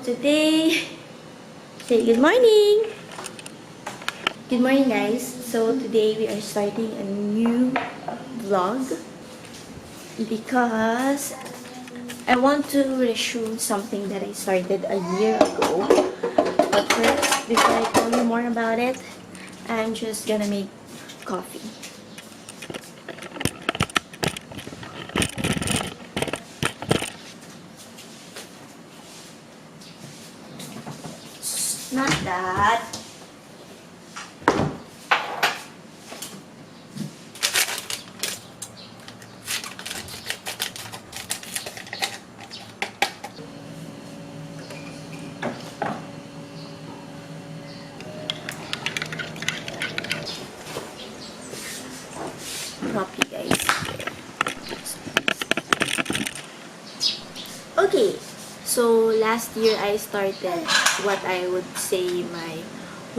today, say good morning! Good morning guys. So today we are starting a new vlog because I want to resume something that I started a year ago. But first, before I tell you more about it, I'm just gonna make coffee. Not that. Copy, guys. Okay, so last year I started what I would say my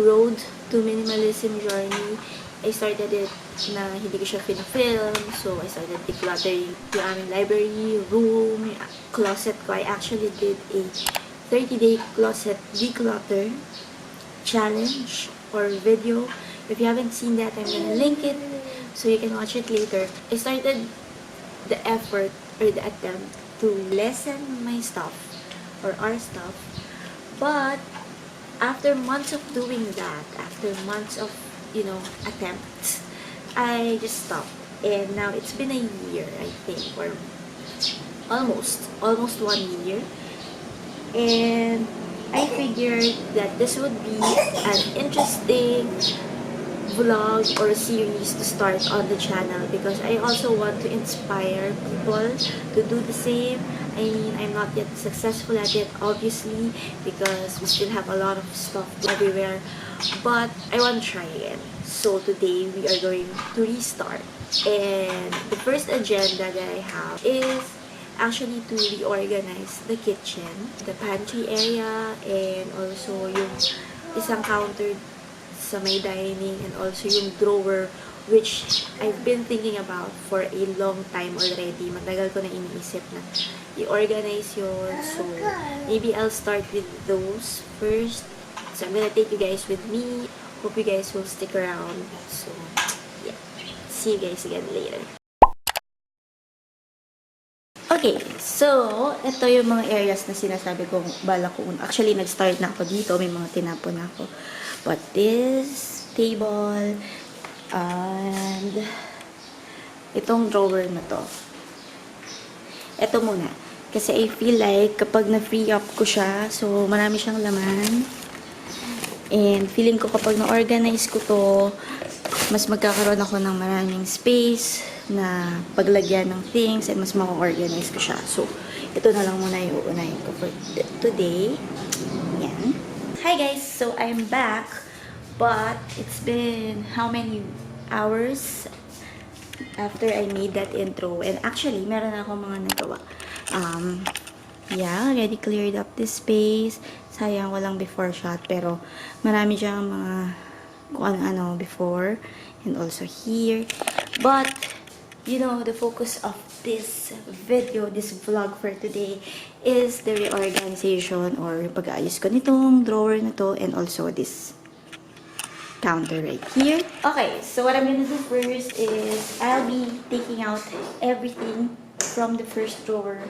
road to minimalism journey. I started it na hindi ko siya film, so I started decluttering yung aming library, room, yung closet ko. I actually did a 30-day closet declutter challenge or video. If you haven't seen that, I'm gonna link it so you can watch it later. I started the effort or the attempt to lessen my stuff or our stuff, but after months of doing that, after months of attempts, I just stopped. And now it's been a year, I think, or almost 1 year, and I figured that this would be an interesting vlog or series to start on the channel because I also want to inspire people to do the same. I mean, I'm not yet successful at it, obviously, because we still have a lot of stuff everywhere, but I want to try again. So today we are going to restart, and the first agenda that I have is actually to reorganize the kitchen, the pantry area, and also yung isang counter sa may dining, and also yung drawer, which I've been thinking about for a long time already. Matagal ko na iniisip na i-organize yun. So, maybe I'll start with those first. So, I'm gonna take you guys with me. Hope you guys will stick around. So, yeah. See you guys again later. Okay, so, ito yung mga areas na sinasabi kong bala ko. Actually, nag-start na ako dito. May mga tinapon na ako. But this table and itong drawer na to. Ito muna. Kasi I feel like kapag na-free up ko siya, so marami siyang laman. And feeling ko kapag na-organize ko to, mas magkakaroon ako ng maraming space na paglagyan ng things and mas maka-organize ko siya. So, ito na lang muna yung uunahin ko for today. Yan. Hi guys! So, I'm back. But, it's been how many hours after I made that intro. And actually, meron na akong mga nagawa. Yeah, already cleared up this space. Sayang walang before shot. Pero, marami dyan mga kung ano-ano before. And also here. But, you know, the focus of this video, this vlog for today is the reorganization or yung pag-aayos ko nitong drawer na to and also this counter right here. Okay, so what I'm gonna do first is I'll be taking out everything from the first drawer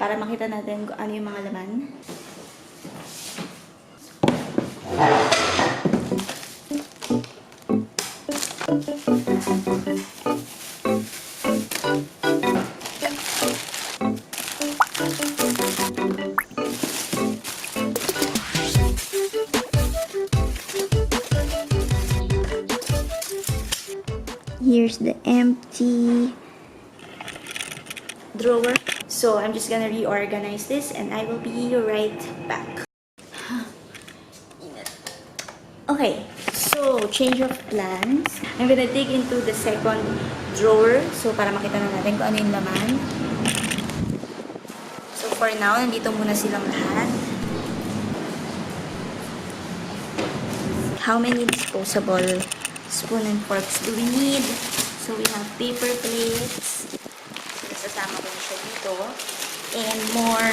para makita natin kung ano yung mga laman. Here's the empty drawer. So I'm just gonna reorganize this and I will be right back. Okay, so change of plans. I'm gonna dig into the second drawer. So para makita na natin kung ano yung laman. So for now, nandito muna silang lahat. How many disposable spoon and forks do we need? So we have paper plates. Sasama ko na siya dito. And more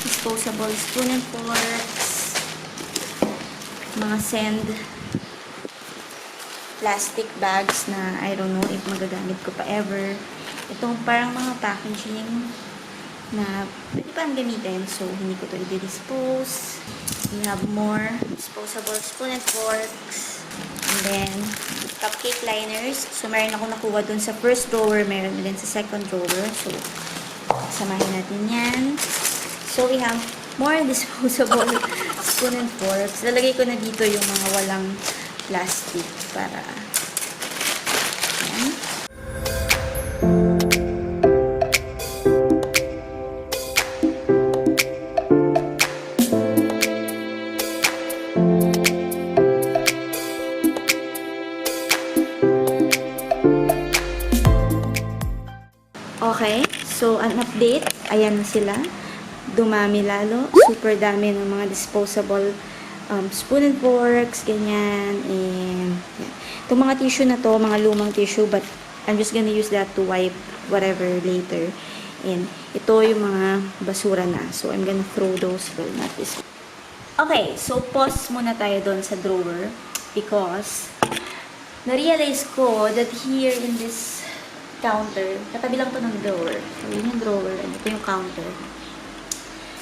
disposable spoon and forks, mga send plastic bags na I don't know if magagamit ko pa ever. Itong parang mga packaging na pwede pang gamitin, so hindi ko to i-dispose. We have more disposable spoon and forks. And then, cupcake liners. So, meron akong nakuha dun sa first drawer, meron din sa second drawer. So, samahin natin yan. So, we have more disposable spoon and forks. Lalagay ko na dito yung mga walang plastic para yan. Okay, so an update, ayan na sila. Dumami lalo, super dami ng mga disposable spoon and forks, ganyan, and yeah. Itong mga tissue na to, mga lumang tissue, but I'm just gonna use that to wipe whatever later. And ito yung mga basura na, so I'm gonna throw those, well, not this. Okay, so pause muna tayo doon sa drawer because na-realize ko that here in this counter, katabi lang to ng drawer. So, yun yung drawer, and ito yung counter.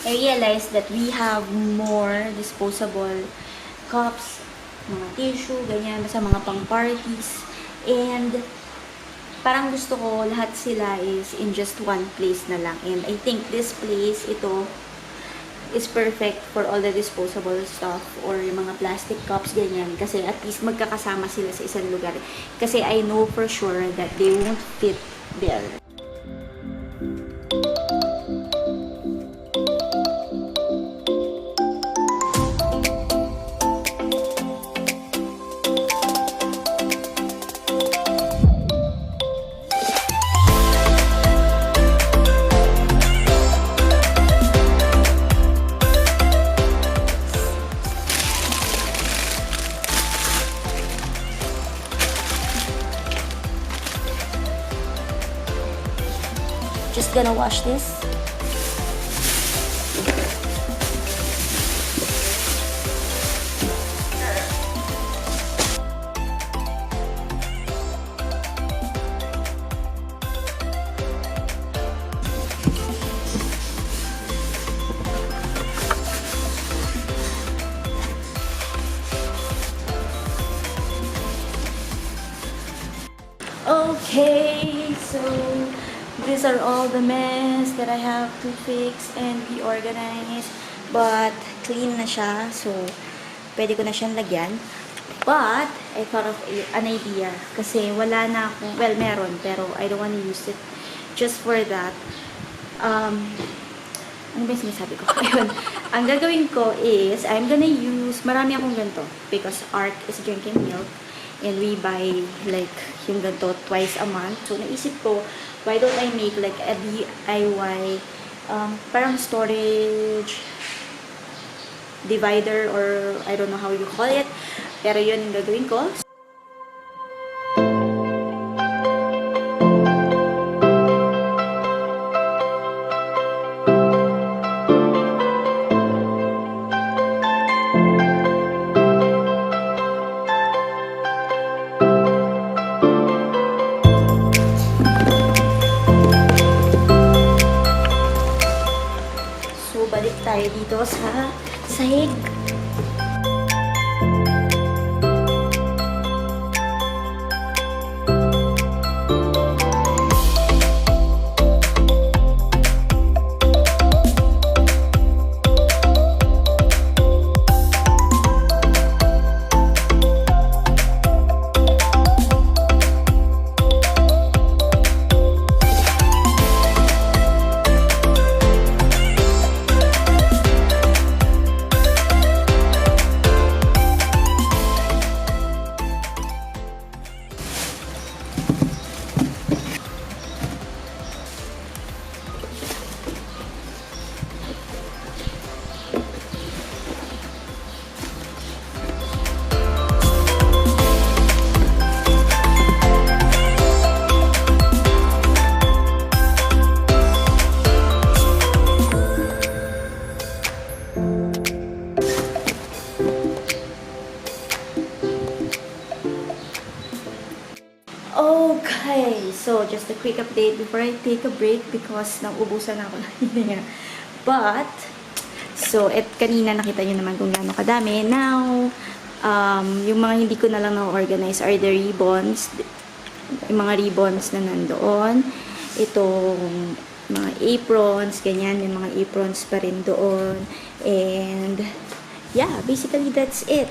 I realized that we have more disposable cups, mga tissue, ganyan, basta mga pang-parties. And, parang gusto ko lahat sila is in just one place na lang. And I think this place, ito, is perfect for all the disposable stuff or yung mga plastic cups, ganyan. Kasi at least magkakasama sila sa isang lugar. Kasi I know for sure that they won't fit there. Just gonna wash this. Okay, so these are all the mess that I have to fix and reorganize. But, clean na siya. So, pwede ko na siyang lagyan. But, I thought of an idea. Kasi wala na akong, well, meron. Pero, I don't want to use it just for that. Ano ba yung sinasabi ko? Ayun. Ang gagawin ko is, I'm gonna use, marami akong ganito. Because Ark is drinking milk. And we buy, like, yung ganito twice a month. So, naisip ko, why don't I make, like, a DIY, parang storage divider, or I don't know how you call it. Pero yun yung gagawin ko. Balik tayo dito sa sahig. a quick update before I take a break because nauubusan na ako ng hininga. But, so, kanina nakita nyo naman kung gaano kadami. Now, yung mga hindi ko na lang na-organize are the ribbons. Yung mga ribbons na nandoon. Itong mga aprons, ganyan. May mga aprons pa rin doon. And, yeah, basically that's it.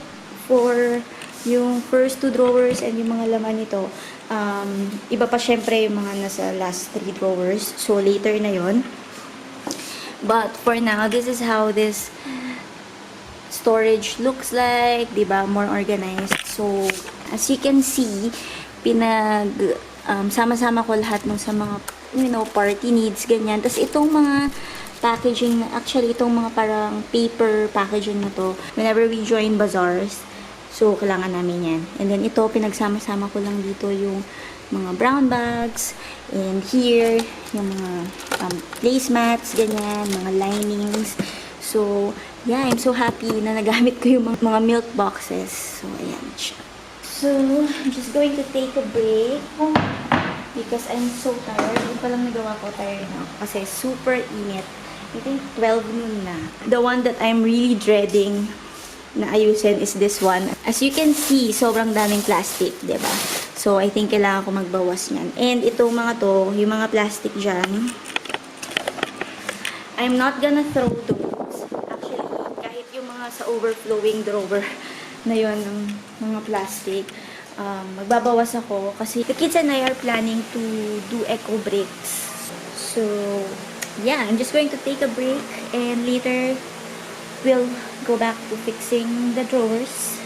For yung first 2 drawers and yung mga laman nito. Iba pa syempre yung mga nasa last 3 drawers. So, later na yon. But, for now, this is how this storage looks like. Diba? More organized. So, as you can see, sama-sama ko lahat ng sa mga, party needs, ganyan. Tapos, itong mga packaging, actually, itong mga parang paper packaging na to, whenever we join bazaars, so, kailangan namin yan. And then, ito, pinagsama-sama ko lang dito yung mga brown bags. And here, yung mga placemats, ganyan, mga linings. So, yeah, I'm so happy na nagamit ko yung mga milk boxes. So, ayan siya. So, I'm just going to take a break because I'm so tired. Yung palang nagawa ko, tired na ako kasi super init. I think 12 noon na. The one that I'm really dreading na ayusin is this one. As you can see, sobrang daming plastic, diba? So, I think kailangan ko magbawas niyan. And itong mga to, yung mga plastic dyan, I'm not gonna throw those. Actually, kahit yung mga sa overflowing drawer na yun, ng mga plastic, magbabawas ako kasi the kids and I are planning to do eco breaks. So, yeah, I'm just going to take a break and later we'll go back to fixing the drawers.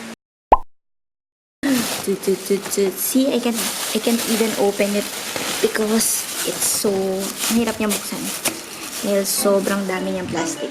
See, I can't even open it because it's so mahirap niyang buksan dahil sobrang dami niyang plastic.